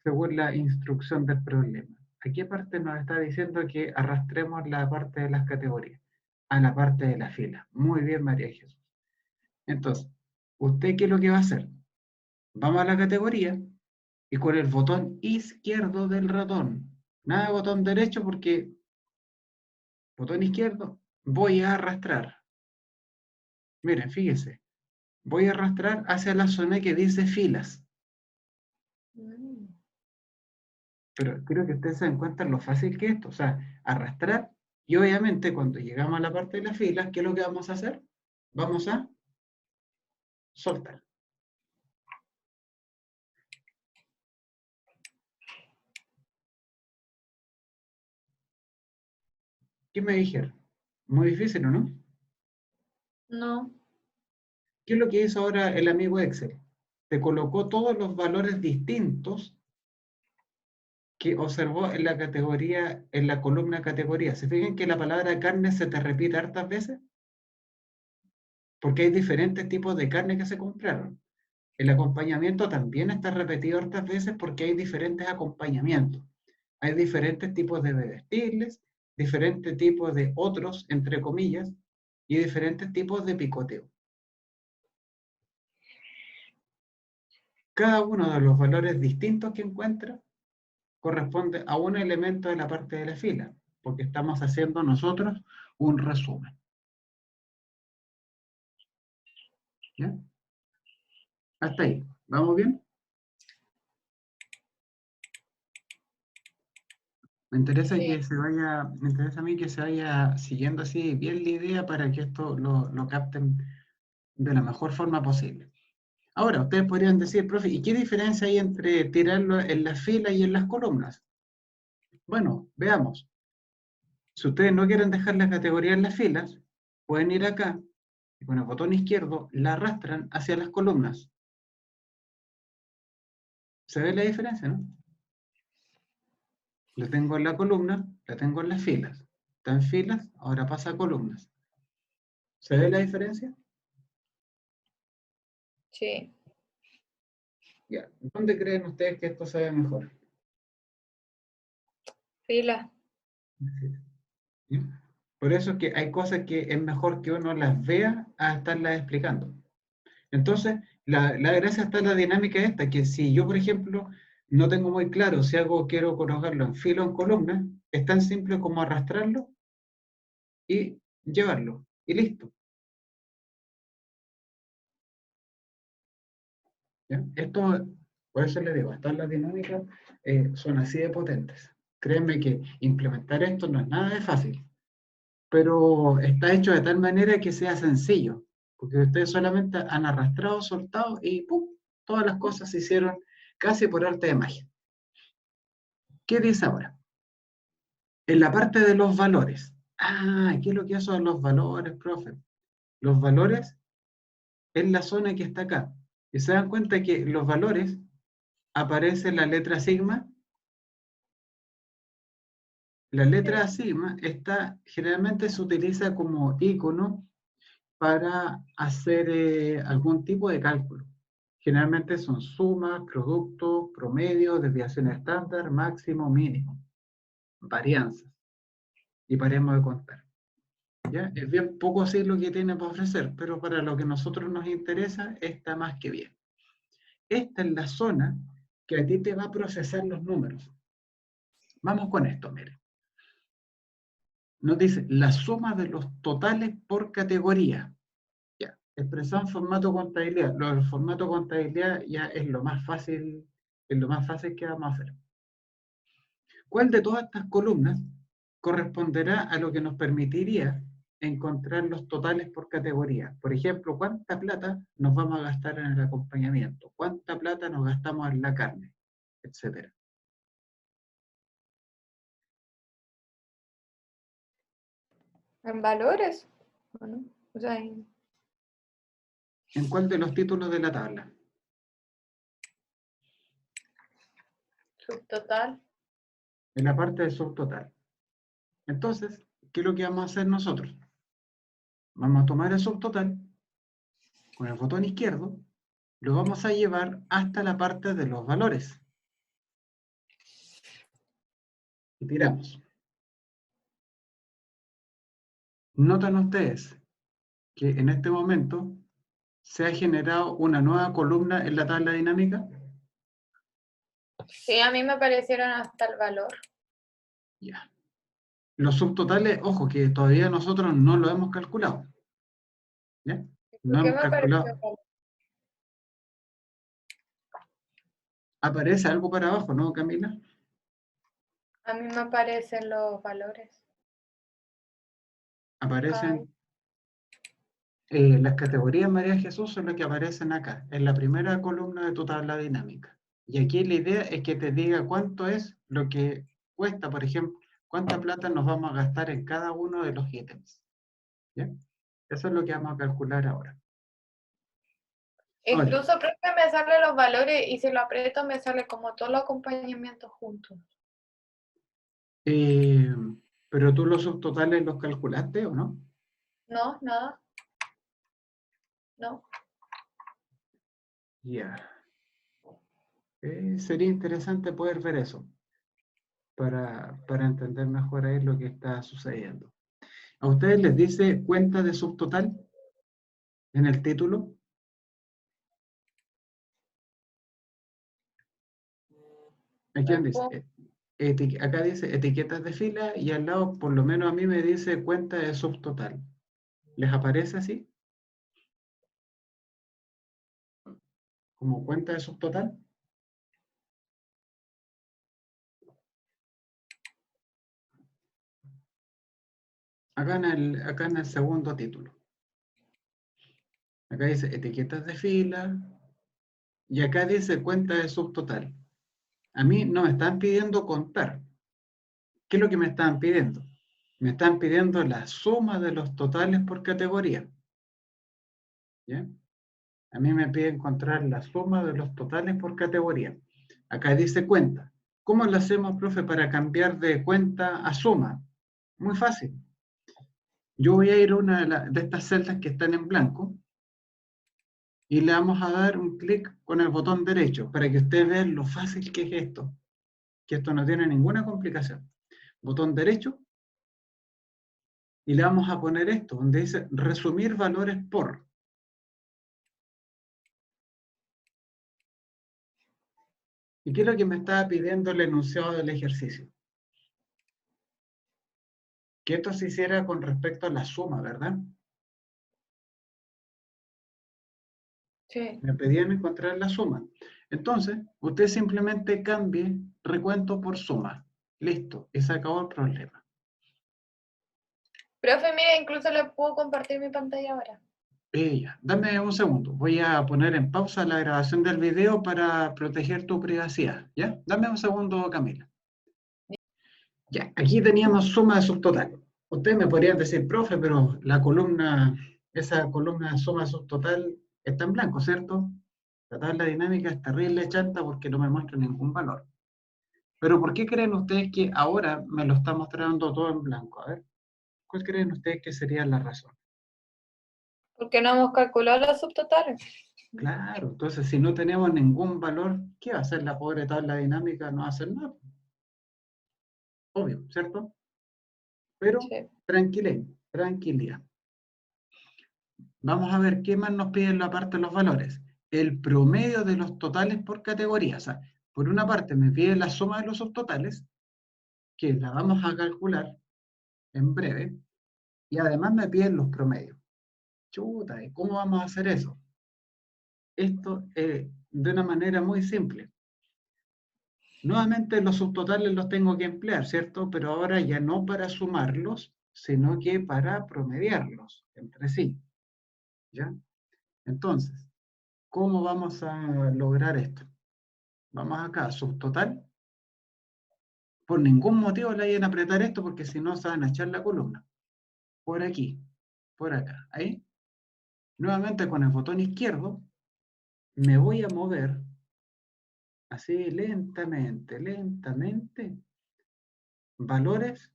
Según la instrucción del problema. ¿A qué parte nos está diciendo que arrastremos la parte de las categorías? A la parte de la fila. Muy bien, María Jesús. Entonces, ¿usted qué es lo que va a hacer? Vamos a la categoría y con el botón izquierdo del ratón, nada de botón derecho porque botón izquierdo, voy a arrastrar. Miren, fíjense, voy a arrastrar hacia la zona que dice filas. Pero creo que ustedes se dan cuenta lo fácil que es esto, o sea, arrastrar, y obviamente cuando llegamos a la parte de las filas, ¿qué es lo que vamos a hacer? Vamos a soltar. ¿Qué me dijeron? Muy difícil, ¿o no? No. ¿Qué es lo que hizo ahora el amigo Excel? Te colocó todos los valores distintos que observó en la categoría, en la columna categoría. ¿Se fijan que la palabra carne se te repite hartas veces? Porque hay diferentes tipos de carne que se compraron. El acompañamiento también está repetido hartas veces porque hay diferentes acompañamientos. Hay diferentes tipos de bebestibles, diferentes tipos de otros, entre comillas, y diferentes tipos de picoteo. Cada uno de los valores distintos que encuentra corresponde a un elemento de la parte de la fila, porque estamos haciendo nosotros un resumen. ¿Ya? Hasta ahí. ¿Vamos bien? Me interesa Sí. que se vaya, me interesa a mí que se vaya siguiendo así bien la idea para que esto lo capten de la mejor forma posible. Ahora, ustedes podrían decir, profe, ¿y qué diferencia hay entre tirarlo en las filas y en las columnas? Bueno, veamos. Si ustedes no quieren dejar la categoría en las filas, pueden ir acá y con el botón izquierdo la arrastran hacia las columnas. ¿Se ve la diferencia, no? La tengo en la columna, la tengo en las filas. Está en filas, ahora pasa a columnas. ¿Se ve la diferencia? Sí. Ya. ¿Dónde creen ustedes que esto se ve mejor? Fila. ¿Ya? Por eso es que hay cosas que es mejor que uno las vea a estarlas explicando. Entonces, la gracia está en la dinámica esta, que si yo, por ejemplo, no tengo muy claro si algo quiero colocarlo en fila o en columna, es tan simple como arrastrarlo y llevarlo. Y listo. ¿Ya? Esto, por eso le digo, estas las dinámicas son así de potentes. Créanme que implementar esto no es nada de fácil, pero está hecho de tal manera que sea sencillo, porque ustedes solamente han arrastrado, soltado y ¡pum! Todas las cosas se hicieron casi por arte de magia. ¿Qué dice ahora? En la parte de los valores. Ah, ¿qué es lo que son los valores, profe? Los valores es la zona que está acá. Y se dan cuenta que los valores aparece la letra sigma. La letra sigma está, generalmente se utiliza como icono para hacer algún tipo de cálculo. Generalmente son sumas, productos, promedio, desviación estándar, máximo, mínimo, varianzas. Y paremos de contar. ¿Ya? Es bien poco así lo que tiene para ofrecer, pero para lo que a nosotros nos interesa está más que bien. Esta es la zona que a ti te va a procesar los números. Vamos con esto, miren. Nos dice la suma de los totales por categoría. Ya, expresado en formato contabilidad. Lo del formato contabilidad ya es lo más fácil que vamos a hacer. ¿Cuál de todas estas columnas corresponderá a lo que nos permitiría encontrar los totales por categoría? Por ejemplo, ¿cuánta plata nos vamos a gastar en el acompañamiento? ¿Cuánta plata nos gastamos en la carne? Etcétera. ¿En valores? Bueno, o sea, en ¿En cuál de los títulos de la tabla? subtotal. En la parte del subtotal. Entonces, ¿qué es lo que vamos a hacer nosotros? Vamos a tomar el subtotal con el botón izquierdo, lo vamos a llevar hasta la parte de los valores. Y tiramos. Notan ustedes que en este momento se ha generado una nueva columna en la tabla dinámica. Sí, a mí me parecieron hasta el valor. Ya. Los subtotales, ojo, que todavía nosotros no lo hemos calculado. ¿Ya? No ¿Por qué hemos me pareció el calculado. valor? Aparece algo para abajo, ¿no, Camila? A mí me aparecen los valores. Ay, Aparecen las categorías María Jesús son las que aparecen acá, en la primera columna de tu tabla dinámica. Y aquí la idea es que te diga cuánto es lo que cuesta, por ejemplo, cuánta plata nos vamos a gastar en cada uno de los ítems. ¿Ya? Eso es lo que vamos a calcular ahora. Ahora, incluso creo que me salen los valores y si lo aprieto me sale como todos los acompañamientos juntos. eh, pero tú los subtotales los calculaste o no? No, nada, no. Ya. Sería interesante poder ver eso para entender mejor ahí lo que está sucediendo. ¿A ustedes les dice cuenta de subtotal en el título? ¿A quién dice? Acá dice etiquetas de fila y al lado, por lo menos a mí me dice cuenta de subtotal. ¿Les aparece así? ¿Como cuenta de subtotal? Acá en el segundo título. Acá dice etiquetas de fila y acá dice cuenta de subtotal. A mí no me están pidiendo contar. ¿Qué es lo que me están pidiendo? Me están pidiendo la suma de los totales por categoría. ¿Ya? A mí me pide encontrar la suma de los totales por categoría. Acá dice cuenta. ¿Cómo lo hacemos, profe, para cambiar de cuenta a suma? Muy fácil. Yo voy a ir a una de estas celdas que están en blanco y le vamos a dar un clic con el botón derecho para que ustedes vean lo fácil que es esto, que esto no tiene ninguna complicación. Botón derecho y le vamos a poner esto, donde dice resumir valores por. ¿Y qué es lo que me estaba pidiendo el enunciado del ejercicio? Que esto se hiciera con respecto a la suma, ¿verdad? Sí. Me pedían encontrar la suma. Entonces, usted simplemente cambie recuento por suma. Listo, y se acabó el problema. Profe, mira, incluso le puedo compartir mi pantalla ahora. Ya, dame un segundo. Voy a poner en pausa la grabación del video para proteger tu privacidad. ¿Ya? Dame un segundo, Camila. Ya, aquí teníamos suma de subtotal. Ustedes me podrían decir, profe, pero la columna, esa columna de suma de subtotal está en blanco, ¿cierto? La tabla dinámica es terrible chanta porque no me muestra ningún valor. Pero ¿por qué creen ustedes que ahora me lo está mostrando todo en blanco? A ver, ¿cuál creen ustedes que sería la razón? Porque no hemos calculado los subtotales. Claro, entonces si no tenemos ningún valor, ¿qué va a hacer la pobre tabla dinámica? No va a hacer nada. Obvio, ¿cierto? Pero Sí. tranquilidad. Vamos a ver qué más nos piden la parte de los valores. El promedio de los totales por categoría. O sea, por una parte me pide la suma de los subtotales, que la vamos a calcular en breve, y además me piden los promedios. Chuta, ¿y cómo vamos a hacer eso? Esto de una manera muy simple. Nuevamente los subtotales los tengo que emplear, ¿cierto? Pero ahora ya no para sumarlos, sino que para promediarlos entre sí. ¿Ya? Entonces, ¿cómo vamos a lograr esto? Vamos acá, subtotal. Por ningún motivo le vayan a apretar esto porque si no se van a echar la columna. Por aquí, por acá, ahí. Nuevamente con el botón izquierdo me voy a mover así lentamente, valores,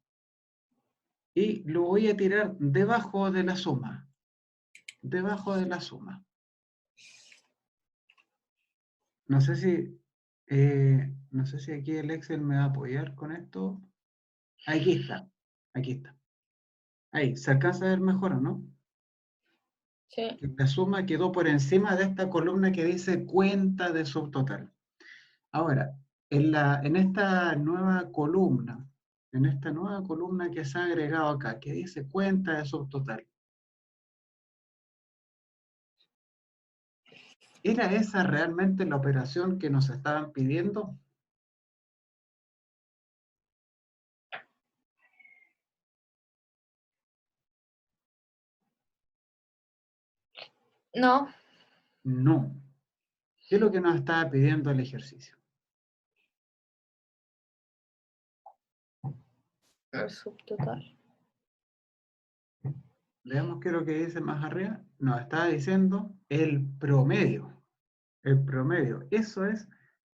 y lo voy a tirar debajo de la suma. Debajo de la suma. No sé si, no sé si aquí el Excel me va a apoyar con esto. Aquí está, aquí está. Ahí, ¿se alcanza a ver mejor o no? Sí. La suma quedó por encima de esta columna que dice cuenta de subtotal. Ahora, en esta nueva columna que se ha agregado acá, que dice cuenta de subtotal, ¿era esa realmente la operación que nos estaban pidiendo? No, No. ¿Qué es lo que nos estaba pidiendo el ejercicio? el subtotal. Veamos qué es lo que dice más arriba. Nos está diciendo el promedio. El promedio. Eso es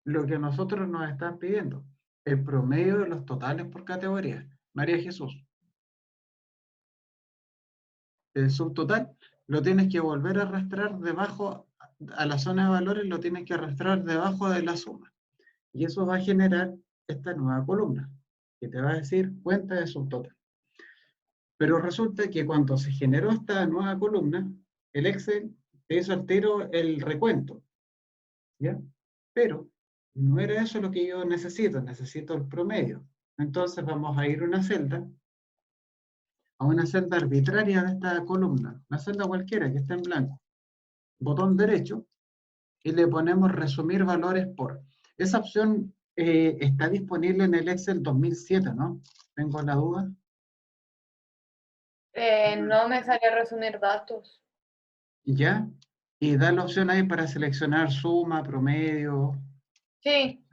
lo que nosotros nos están pidiendo. El promedio de los totales por categoría. María Jesús. El subtotal lo tienes que volver a arrastrar debajo, a la zona de valores lo tienes que arrastrar debajo de la suma. Y eso va a generar esta nueva columna, que te va a decir cuenta de subtotal. Pero resulta que cuando se generó esta nueva columna, el Excel te hizo al tiro el recuento, ¿ya? Pero no era eso lo que yo necesito el promedio. Entonces vamos a ir a una celda arbitraria de esta columna, una celda cualquiera que esté en blanco. Botón derecho, y le ponemos resumir valores por. Esa opción está disponible en el Excel 2007, ¿no? Tengo la duda. No me sale resumir datos. ¿Ya? Y da la opción ahí para seleccionar suma, promedio. Sí,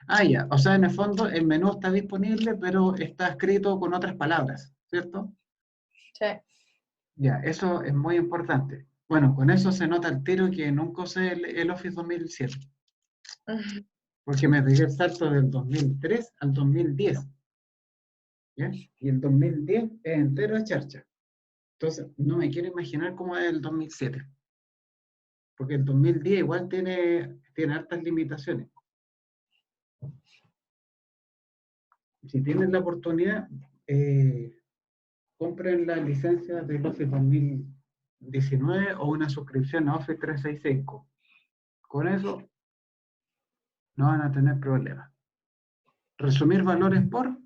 Ah, ya. O sea, en el fondo el menú está disponible, pero está escrito con otras palabras, ¿cierto? sí. Ya, eso es muy importante. Bueno, con eso se nota el tiro que nunca usé el Office 2007. Porque me pegué el salto del 2003 al 2010. ¿Ya? Y el 2010 es entero de charcha. Entonces, no me quiero imaginar cómo es el 2007. Porque el 2010 igual tiene hartas limitaciones. Si tienen la oportunidad, compren la licencia del Office 2019 o una suscripción a Office 365. Con eso no van a tener problemas. Resumir valores por,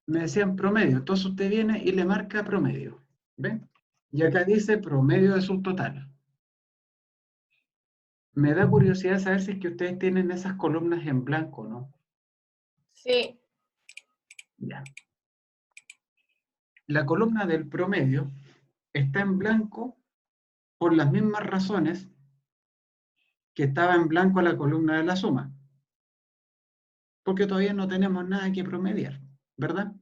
me decían promedio. Entonces usted viene y le marca promedio. ¿Ven? Y acá dice promedio de subtotal. Me da curiosidad saber si es que ustedes tienen esas columnas en blanco, ¿no? Sí. Ya. La columna del promedio está en blanco por las mismas razones que estaba en blanco la columna de la suma. Porque todavía no tenemos nada que promediar, ¿verdad?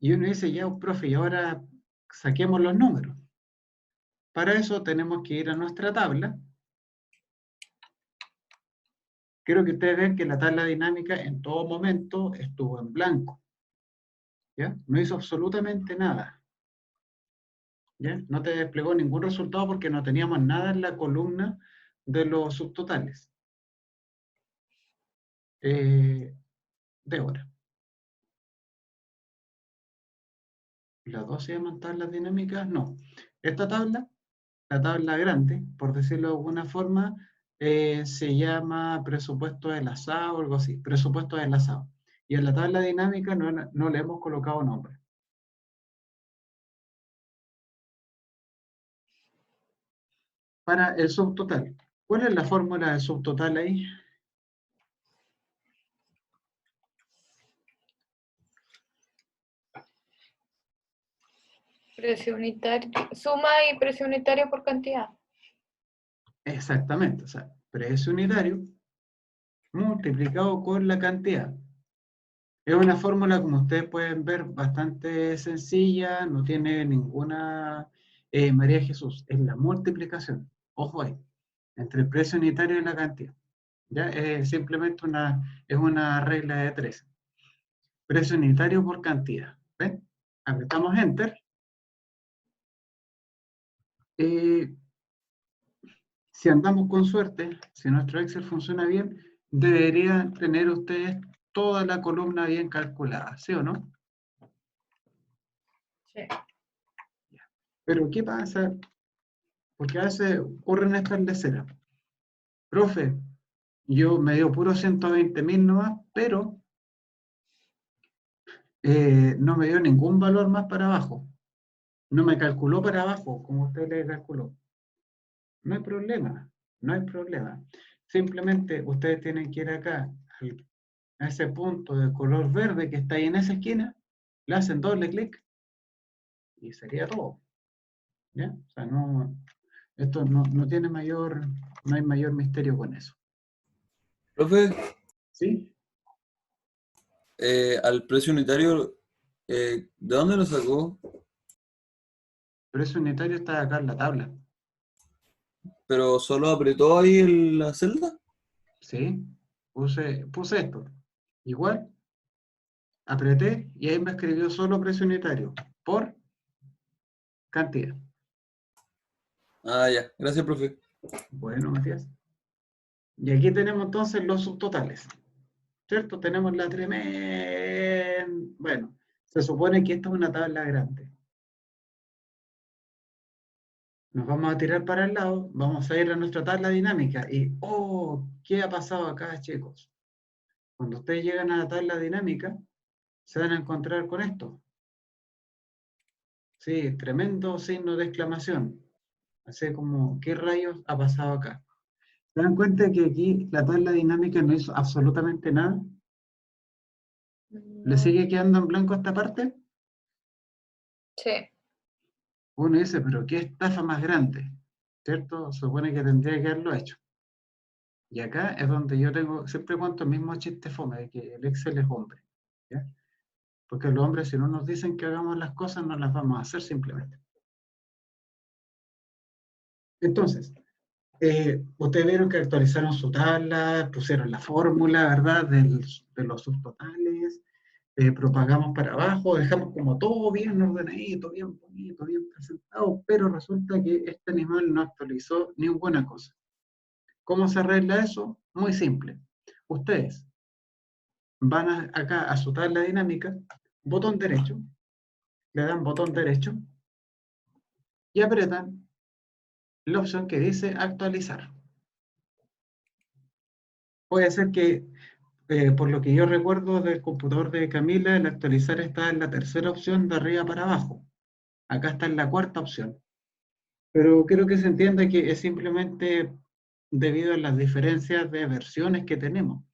Y uno dice, ya, profe, y ahora saquemos los números. Para eso tenemos que ir a nuestra tabla. Quiero que ustedes vean que la tabla dinámica en todo momento estuvo en blanco. ¿Ya? No hizo absolutamente nada. ¿Ya? No te desplegó ningún resultado porque no teníamos nada en la columna de los subtotales. De hora. ¿Las dos se llaman tablas dinámicas? No. Esta tabla, la tabla grande, por decirlo de alguna forma, se llama presupuesto enlazado o algo así, presupuesto enlazado. Y en la tabla dinámica no le hemos colocado nombre. Para el subtotal. ¿Cuál es la fórmula del subtotal ahí? Precio unitario, suma y precio unitario por cantidad. Exactamente, o sea, precio unitario multiplicado por la cantidad. Es una fórmula, como ustedes pueden ver, bastante sencilla, no tiene ninguna María Jesús, es la multiplicación, ojo ahí, entre el precio unitario y la cantidad. ¿Ya? Es simplemente es una regla de 3. Precio unitario por cantidad. ¿Ven? Apretamos Enter. Si andamos con suerte, si nuestro Excel funciona bien, deberían tener ustedes toda la columna bien calculada, ¿sí o no? Sí. Pero ¿qué pasa? Porque a veces ocurren estas leceras. Profe, yo me dio puro 120.000 nomás, pero no me dio ningún valor más para abajo. No me calculó para abajo, como usted le calculó. No hay problema, no hay problema. Simplemente ustedes tienen que ir acá, a ese punto de color verde que está ahí en esa esquina, le hacen doble clic y sería todo. ¿Ya? O sea, esto no tiene no hay mayor misterio con eso. Profe, ¿Sí? al precio unitario, ¿de dónde lo sacó? Precio unitario está acá en la tabla. ¿Pero solo apretó ahí en la celda? ¿Sí? Puse esto. Igual, apreté y ahí me escribió solo precio unitario por cantidad. Ah, ya. Gracias, profe. Bueno, Matías. Y aquí tenemos entonces los subtotales. ¿Cierto? Tenemos la tremenda... Bueno, se supone que esta es una tabla grande. Nos vamos a tirar para el lado, vamos a ir a nuestra tabla dinámica y, oh, ¿qué ha pasado acá, chicos? Cuando ustedes llegan a la tabla dinámica, se van a encontrar con esto. Sí, tremendo signo de exclamación. Así como, ¿qué rayos ha pasado acá? ¿Se dan cuenta que aquí la tabla dinámica no hizo absolutamente nada? ¿Le No. sigue quedando en blanco esta parte? Sí. Uno dice, pero qué estafa más grande, ¿cierto? Se supone que tendría que haberlo hecho. Y acá es donde yo siempre cuento el mismo chiste fome, de que el Excel es hombre, ¿ya? Porque los hombres, si no nos dicen que hagamos las cosas, no las vamos a hacer simplemente. Entonces, Ustedes vieron que actualizaron su tabla, pusieron la fórmula, ¿verdad? De los subtotales, propagamos para abajo, dejamos como todo bien ordenadito, bien bonito, bien presentado, pero resulta que este animal no actualizó ninguna cosa. ¿Cómo se arregla eso? Muy simple. Ustedes van acá a su tabla dinámica, botón derecho, le dan botón derecho y apretan la opción que dice actualizar. Puede ser que, por lo que yo recuerdo del computador de Camila, el actualizar está en la tercera opción de arriba para abajo. Acá está en la cuarta opción. Pero creo que se entiende que es simplemente debido a las diferencias de versiones que tenemos.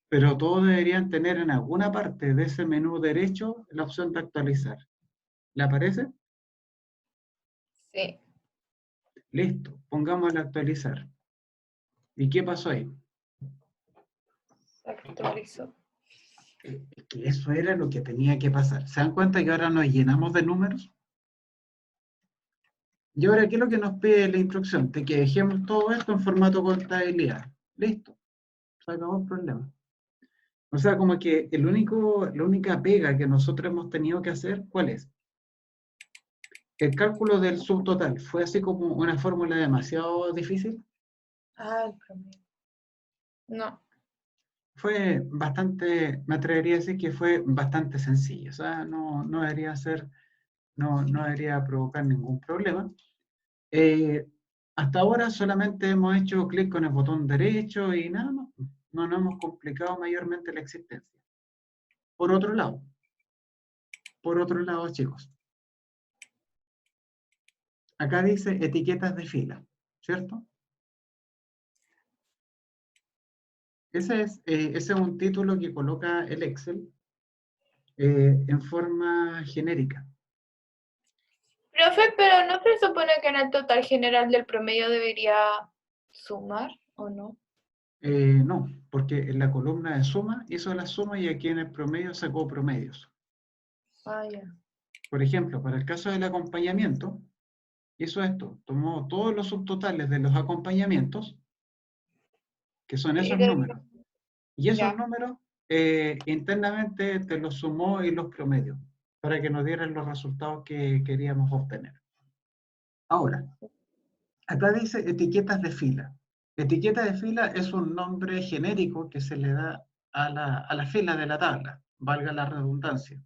Pero todos deberían tener en alguna parte de ese menú derecho la opción de actualizar. ¿Le aparece? Sí, Listo, pongámosle actualizar. ¿Y qué pasó ahí? se actualizó. Que eso era lo que tenía que pasar. ¿Se dan cuenta que ahora nos llenamos de números? Y ahora, ¿qué es lo que nos pide la instrucción? De que dejemos todo esto en formato contabilidad. Listo, se acabó el problema. O sea, como que la única pega que nosotros hemos tenido que hacer, ¿cuál es? El cálculo del subtotal. ¿Fue así como una fórmula demasiado difícil? Ah, el promedio. No. Fue bastante, me atrevería a decir que fue bastante sencillo. O sea, no debería ser, no debería provocar ningún problema. Eh, Hasta ahora solamente hemos hecho clic con el botón derecho y nada más. No nos hemos complicado mayormente la existencia. Por otro lado, chicos, acá dice etiquetas de fila, ¿cierto? Ese es un título que coloca el Excel en forma genérica. Profe, pero ¿no se supone que en el total general del promedio debería sumar o no? No, porque en la columna de suma hizo la suma y aquí en el promedio sacó promedios. Ah, ya. Por ejemplo, para el caso del acompañamiento, hizo esto, tomó todos los subtotales de los acompañamientos, que son Y esos de- números, y esos ya. números internamente te los sumó y los promedios, para que nos dieran los resultados que queríamos obtener. Ahora, acá dice etiquetas de fila. Etiqueta de fila es un nombre genérico que se le da a la fila de la tabla, valga la redundancia.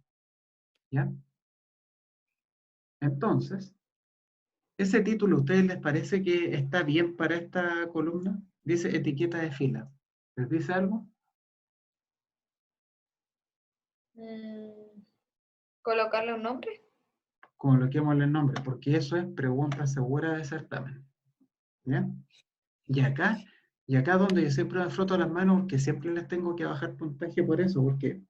¿Ya? Entonces, ¿ese título a ustedes les parece que está bien para esta columna? Dice etiqueta de fila. ¿Les dice algo? Mm, ¿Colocarle un nombre? Coloquémosle el nombre, porque eso es pregunta segura de certamen. ¿Ya? Y acá, y acá donde yo siempre me froto las manos, porque siempre les tengo que bajar puntaje por eso, porque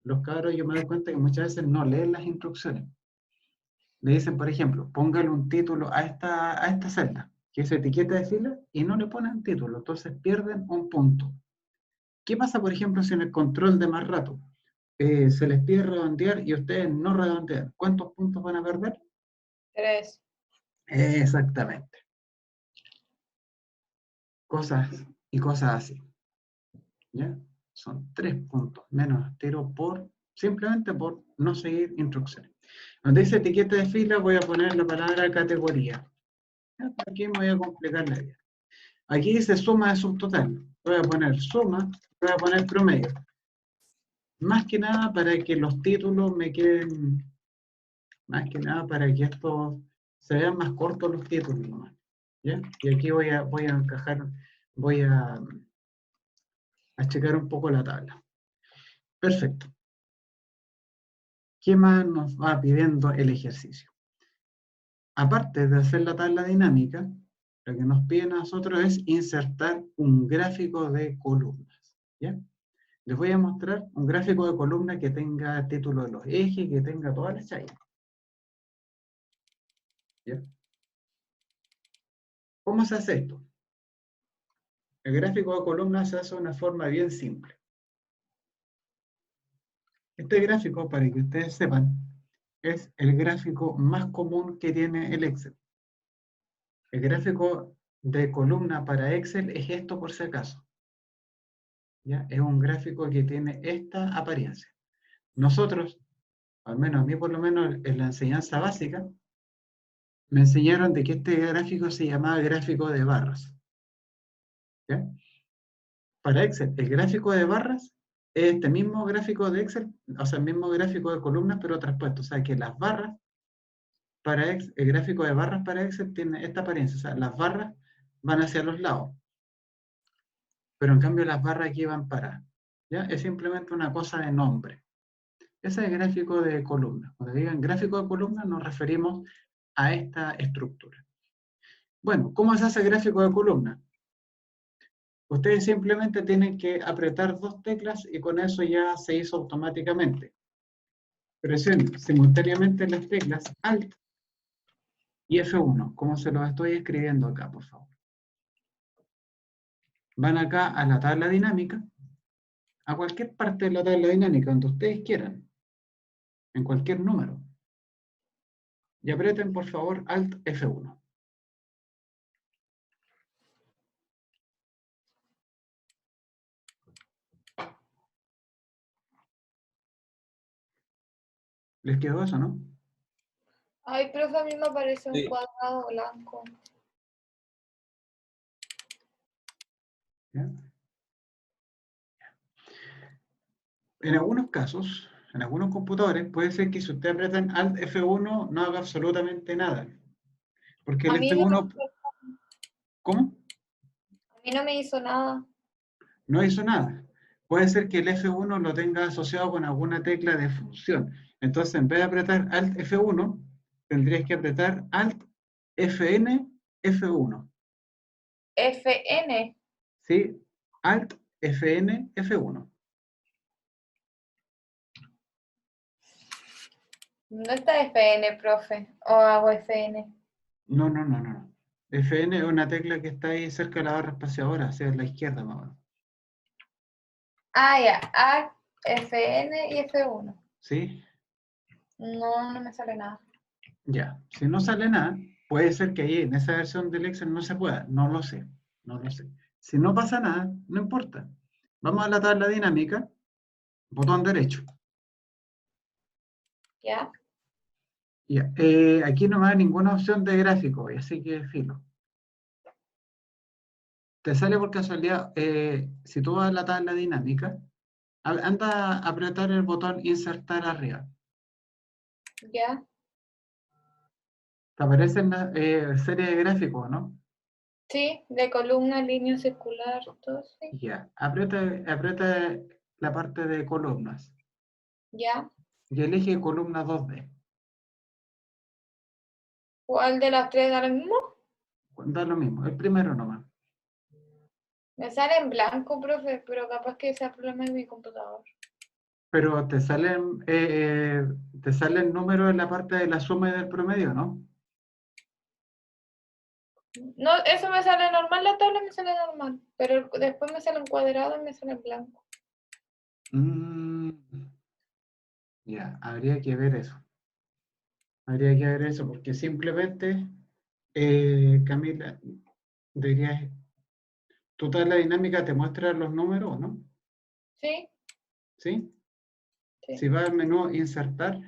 los cabros yo me doy cuenta que muchas veces no leen las instrucciones. Le dicen, por ejemplo, póngale un título a esta celda, que es etiqueta de fila, y no le ponen título, entonces pierden un punto. ¿Qué pasa, por ejemplo, si en el control de más rato se les pide redondear y ustedes no redondean? ¿Cuántos puntos van a perder? 3. Exactamente. Cosas y cosas así. ¿Ya? Son 3 puntos menos tiro simplemente por no seguir instrucciones. Donde dice etiqueta de fila voy a poner la palabra categoría. Aquí me voy a complicar la vida. Aquí dice suma de subtotal. Voy a poner suma, voy a poner promedio. Más que nada para que los títulos me queden, más que nada para que estos se vean más cortos los títulos nomás. ¿Ya? Y aquí voy a encajar, voy a checar un poco la tabla. Perfecto. ¿Qué más nos va pidiendo el ejercicio? Aparte de hacer la tabla dinámica, lo que nos pide a nosotros es insertar un gráfico de columnas. ¿Ya? Les voy a mostrar un gráfico de columna que tenga título de los ejes, que tenga todas las chayas. ¿Ya? ¿Cómo se hace esto? El gráfico de columna se hace de una forma bien simple. Este gráfico, para que ustedes sepan, es el gráfico más común que tiene el Excel. El gráfico de columna para Excel es esto por si acaso. ¿Ya? Es un gráfico que tiene esta apariencia. Nosotros, al menos a mí por lo menos en la enseñanza básica, me enseñaron de que este gráfico se llamaba gráfico de barras. ¿Ya? Para Excel, el gráfico de barras es este mismo gráfico de Excel, o sea, el mismo gráfico de columnas, pero traspuesto. O sea, que las barras para Excel, el gráfico de barras para Excel tiene esta apariencia. O sea, las barras van hacia los lados, pero en cambio las barras aquí van para. ¿Ya? Es simplemente una cosa de nombre. Ese es el gráfico de columnas. Cuando digan gráfico de columnas nos referimos a esta estructura. Bueno, ¿cómo se hace el gráfico de columnas? Ustedes simplemente tienen que apretar dos teclas y con eso ya se hizo automáticamente. Presionen simultáneamente las teclas Alt y F1, como se los estoy escribiendo acá, por favor. Van acá a la tabla dinámica, a cualquier parte de la tabla dinámica, donde ustedes quieran, en cualquier número. Y aprieten, por favor, Alt F1. ¿Les quedó eso, no? Ay, profe, a mí me aparece un Sí. cuadrado blanco. ¿Ya? En algunos casos, en algunos computadores, puede ser que si ustedes apretan Alt F1 no haga absolutamente nada. Porque el A mí no, F1, ¿cómo? a mí no me hizo nada. No hizo nada. Puede ser que el F1 lo tenga asociado con alguna tecla de función. Entonces, en vez de apretar Alt F1, tendrías que apretar Alt Fn F1. FN. ¿Sí? Alt Fn F1. No está FN, profe. O hago FN. No, no, no, no. Fn es una tecla que está ahí cerca de la barra espaciadora, hacia la izquierda más o menos. Ah, ya. A, FN y F1. ¿Sí? No, no me sale nada. Ya. Si no sale nada, puede ser que ahí en esa versión del Excel no se pueda. No lo sé. No lo sé. Si no pasa nada, no importa. Vamos a la tabla dinámica. Botón derecho. ¿Ya? Ya. Aquí no me da ninguna opción de gráfico, así que filo. Te sale por casualidad, si tú vas a la tabla dinámica, anda a apretar el botón insertar arriba. ¿Ya? Te aparece en la serie de gráficos, ¿no? Sí, de columna, línea circular, todo sí. Ya. Aprieta la parte de columnas ¿Ya? y elige columna 2D. ¿Cuál de las tres da lo mismo? Da lo mismo, el primero nomás. Me sale en blanco, profe, pero capaz que sea problema de mi computador. Pero te sale el número en la parte de la suma y del promedio, ¿no? No, eso me sale normal, la tabla me sale normal, pero después me sale en cuadrado y me sale en blanco. Ya, habría que ver eso. Habría que ver eso, porque simplemente, Camila, dirías, tu tabla dinámica te muestra los números, ¿no? ¿Sí? ¿Sí? Sí. Si vas al menú insertar,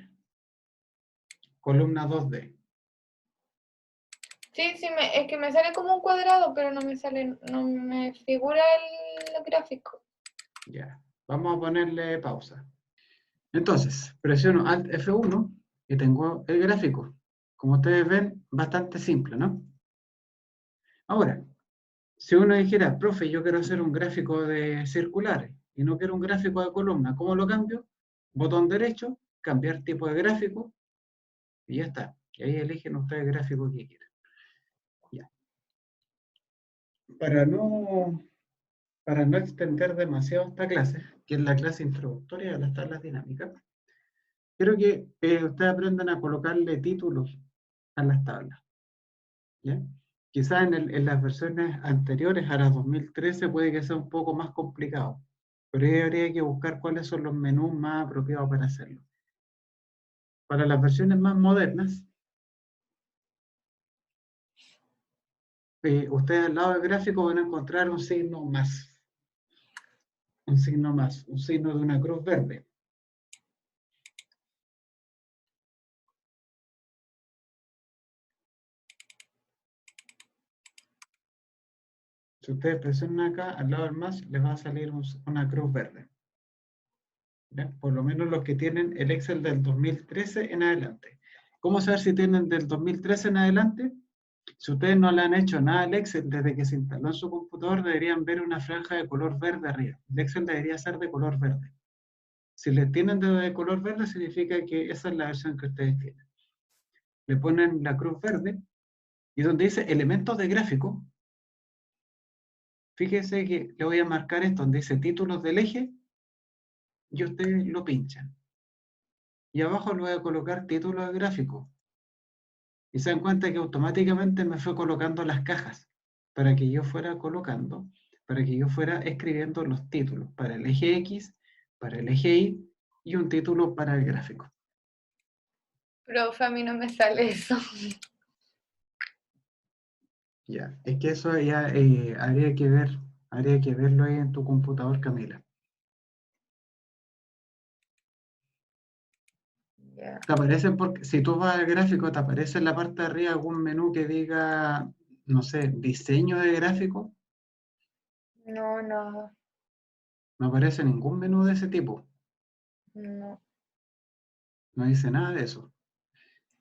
columna 2D. Sí, sí, es que me sale como un cuadrado, pero no me sale, no me figura el gráfico. Ya, vamos a ponerle pausa. Entonces, presiono Alt F1 y tengo el gráfico. Como ustedes ven, bastante simple, ¿no? Ahora, si uno dijera, profe, yo quiero hacer un gráfico de circulares y no quiero un gráfico de columna, ¿cómo lo cambio? Botón derecho, cambiar tipo de gráfico y ya está. Y ahí eligen ustedes el gráfico que quieran. Ya. Para no extender demasiado esta clase, que es la clase introductoria de las tablas dinámicas, quiero que ustedes aprendan a colocarle títulos a las tablas. ¿Ya? Quizás en las versiones anteriores a las 2013 puede que sea un poco más complicado, pero ahí habría que buscar cuáles son los menús más apropiados para hacerlo. Para las versiones más modernas, ustedes al lado del gráfico van a encontrar un signo más. Un signo más, un signo de una cruz verde. Si ustedes presionan acá, al lado del más, les va a salir una cruz verde. ¿Ya? Por lo menos los que tienen el Excel del 2013 en adelante. ¿Cómo saber si tienen del 2013 en adelante? Si ustedes no le han hecho nada al Excel desde que se instaló en su computador, deberían ver una franja de color verde arriba. El Excel debería ser de color verde. Si le tienen de color verde, significa que esa es la versión que ustedes tienen. Le ponen la cruz verde y donde dice elementos de gráfico, fíjese que le voy a marcar esto donde dice títulos del eje y ustedes lo pinchan. Y abajo le voy a colocar títulos de gráfico. Y se dan cuenta que automáticamente me fue colocando las cajas para que yo fuera colocando, para que yo fuera escribiendo los títulos para el eje X, para el eje Y y un título para el gráfico. Profe, a mí no me sale eso. Ya, es que eso ya habría que verlo ahí en tu computador, Camila. Ya. Te aparecen porque si tú vas al gráfico, te aparece en la parte de arriba algún menú que diga, no sé, diseño de gráfico. No, no, No aparece ningún menú de ese tipo. no. No dice nada de eso.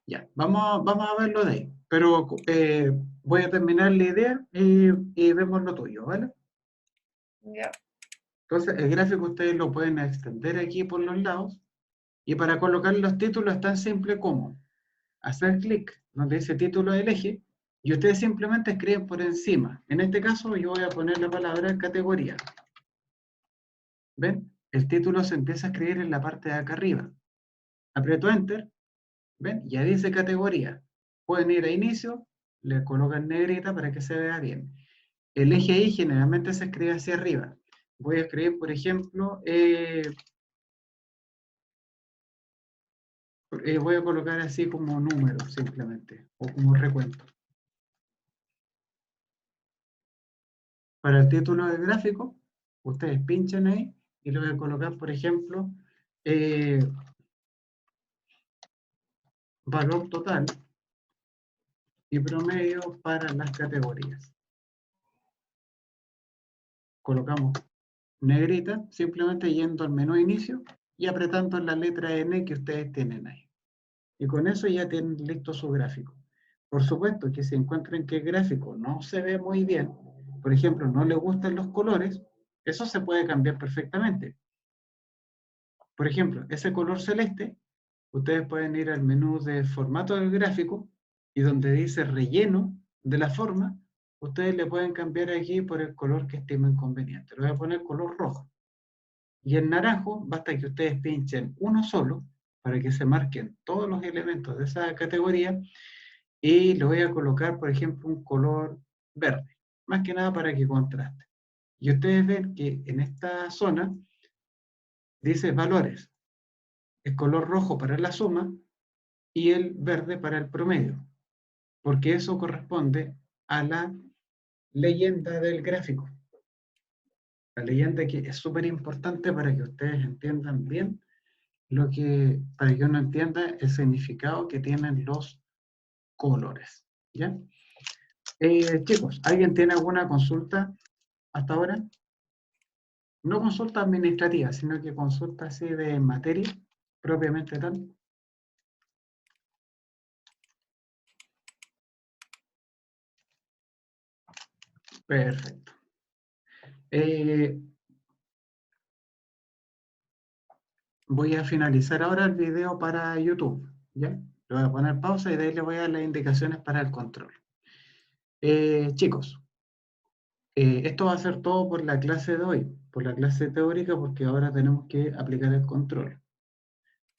Ya, vamos a verlo de ahí. Pero voy a terminar la idea y vemos lo tuyo, ¿vale? Ya. Entonces, el gráfico ustedes lo pueden extender aquí por los lados. Y para colocar los títulos es tan simple como hacer clic donde dice título del eje y ustedes simplemente escriben por encima. En este caso yo voy a poner la palabra categoría. ¿Ven? El título se empieza a escribir en la parte de acá arriba. Aprieto Enter. ¿Ven? Ya dice categoría. Pueden ir a inicio, le colocan negrita para que se vea bien. El eje Y generalmente se escribe hacia arriba. Voy a escribir, por ejemplo, voy a colocar así como número simplemente, o como recuento. Para el título del gráfico, ustedes pinchan ahí y le voy a colocar, por ejemplo, valor total y promedio para las categorías. Colocamos negrita, simplemente yendo al menú inicio y apretando la letra N que ustedes tienen ahí. Y con eso ya tienen listo su gráfico. Por supuesto que si encuentran que el gráfico no se ve muy bien, por ejemplo, no les gustan los colores, eso se puede cambiar perfectamente. Por ejemplo, ese color celeste, ustedes pueden ir al menú de formato del gráfico y donde dice relleno de la forma, ustedes le pueden cambiar aquí por el color que estimen conveniente. Le voy a poner color rojo. Y en naranjo, basta que ustedes pinchen uno solo para que se marquen todos los elementos de esa categoría y le voy a colocar, por ejemplo, un color verde, más que nada para que contraste. Y ustedes ven que en esta zona dice valores, el color rojo para la suma y el verde para el promedio, porque eso corresponde a la leyenda del gráfico. La leyenda que es súper importante para que ustedes entiendan bien para que uno entienda el significado que tienen los colores. ¿Ya? Chicos, ¿alguien tiene alguna consulta hasta ahora? No consulta administrativa, sino que consulta así de materia, propiamente tal. Perfecto. Voy a finalizar ahora el video para YouTube, ¿ya? Le voy a poner pausa y de ahí le voy a dar las indicaciones para el control. Chicos, esto va a ser todo por la clase de hoy, por la clase teórica, porque ahora tenemos que aplicar el control.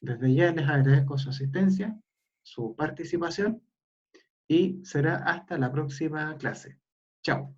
Desde ya les agradezco su asistencia, su participación y será hasta la próxima clase. Chao.